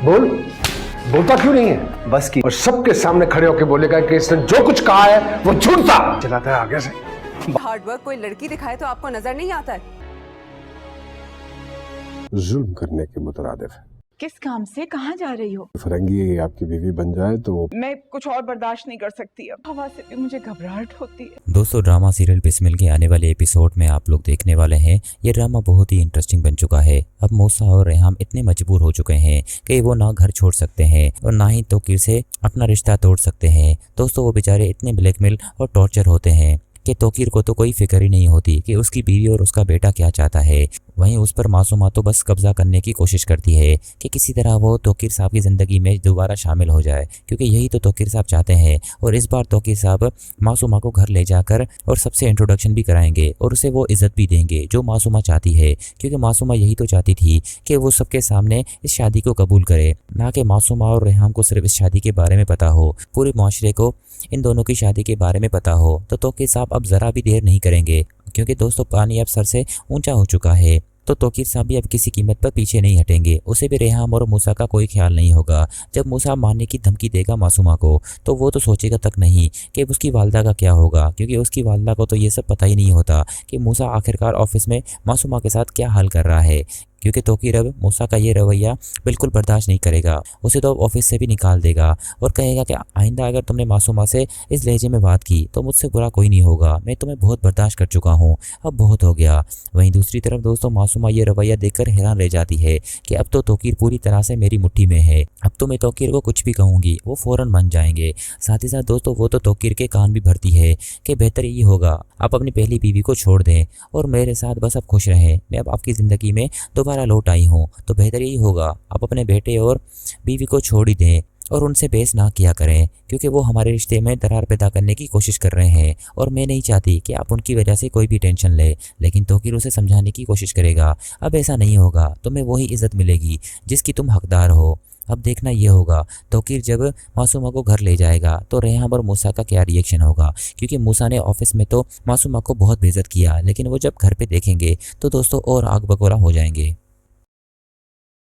बोल, बोलता क्यों नहीं है? बस की और सबके सामने खड़े होकर बोलेगा कि इसने जो कुछ कहा है वो झूठ था। चलाता है आगे से। हार्ड वर्क कोई लड़की दिखाए तो आपको नजर नहीं आता है? जुल्म करने के मुतरादिफ। किस काम से कहाँ जा रही हो? फरंगी आपकी बीवी बन जाए तो मैं कुछ और बर्दाश्त नहीं कर सकती अब। हवा से भी मुझे घबराहट होती है। दोस्तों, ड्रामा सीरियल बिस्मिल के आने वाले एपिसोड में आप लोग देखने वाले हैं। ये ड्रामा बहुत ही इंटरेस्टिंग बन चुका है। अब मूसा और रेहाम इतने मजबूर हो चुके हैं कि वो ना घर छोड़ सकते हैं और ना ही तोकीर से अपना रिश्ता तोड़ सकते हैं। दोस्तों, वो बेचारे इतने ब्लैकमेल और टॉर्चर होते हैं कि तोकीर को तो कोई फिक्र ही नहीं होती कि उसकी बीवी और उसका बेटा क्या चाहता है। वहीं उस पर मासूमा तो बस कब्जा करने की कोशिश करती है कि किसी तरह वो तोकीर साहब की ज़िंदगी में दोबारा शामिल हो जाए, क्योंकि यही तो तोकीर साहब चाहते हैं। और इस बार तोकीर साहब मासूमा को घर ले जाकर और सबसे इंट्रोडक्शन भी कराएंगे और उसे वो इज़्ज़त भी देंगे जो मासूमा चाहती है, क्योंकि मासूमा यही तो चाहती थी कि वो सबके सामने इस शादी को कबूल करे, ना कि मासूमा और रेहाम को सिर्फ इस शादी के बारे में पता हो, पूरे माशरे को इन दोनों की शादी के बारे में पता हो। तो तोकीर साहब अब ज़रा भी देर नहीं करेंगे, क्योंकि दोस्तों पानी अब सर से ऊंचा हो चुका है। तो तोकीर साहब भी अब किसी कीमत पर पीछे नहीं हटेंगे। उसे भी रेहाम और मूसा का कोई ख्याल नहीं होगा। जब मूसा मारने की धमकी देगा मासूमा को, तो वो तो सोचेगा तक नहीं कि उसकी वालदा का क्या होगा, क्योंकि उसकी वालदा को तो ये सब पता ही नहीं होता कि मूसा आखिरकार ऑफिस में मासूमा के साथ क्या हाल कर रहा है। क्योंकि तोकीर अब मूसा का ये रवैया बिल्कुल बर्दाश्त नहीं करेगा। उसे तो ऑफिस से भी निकाल देगा और कहेगा कि आइंदा अगर तुमने मासूमा से इस लहजे में बात की तो मुझसे बुरा कोई नहीं होगा, मैं तुम्हें बहुत बर्दाश्त कर चुका हूँ, अब बहुत हो गया। वहीं दूसरी तरफ दोस्तों, मासूमा ये रवैया देखकर हैरान रह जाती है कि अब तो तोकीर पूरी तरह से मेरी मुट्ठी में है। अब तो मैं तोकीर को कुछ भी कहूँगी वो फ़ौरन मान जाएंगे। साथ ही साथ दोस्तों, वो तो तोकीर के कान भी भरती है कि बेहतर ये होगा आप अपनी पहली बीवी को छोड़ दें और मेरे साथ बस अब खुश रहें। मैं अब आपकी ज़िंदगी में दोबारा लौट आई हूँ, तो बेहतर यही होगा आप अपने बेटे और बीवी को छोड़ ही दें और उनसे बहस ना किया करें, क्योंकि वो हमारे रिश्ते में दरार पैदा करने की कोशिश कर रहे हैं और मैं नहीं चाहती कि आप उनकी वजह से कोई भी टेंशन ले। लेकिन तोकीर उसे समझाने की कोशिश करेगा, अब ऐसा नहीं होगा, तुम्हें वही इज्जत मिलेगी जिसकी तुम हकदार हो। अब देखना ये होगा तोकीर जब मासूमा को घर ले जाएगा तो रेहाम और मूसा का क्या रिएक्शन होगा, क्योंकि मूसा ने ऑफिस में तो मासूमा को बहुत बेइज्जत किया, लेकिन वो जब घर पे देखेंगे तो दोस्तों और आग बगोला हो जाएंगे।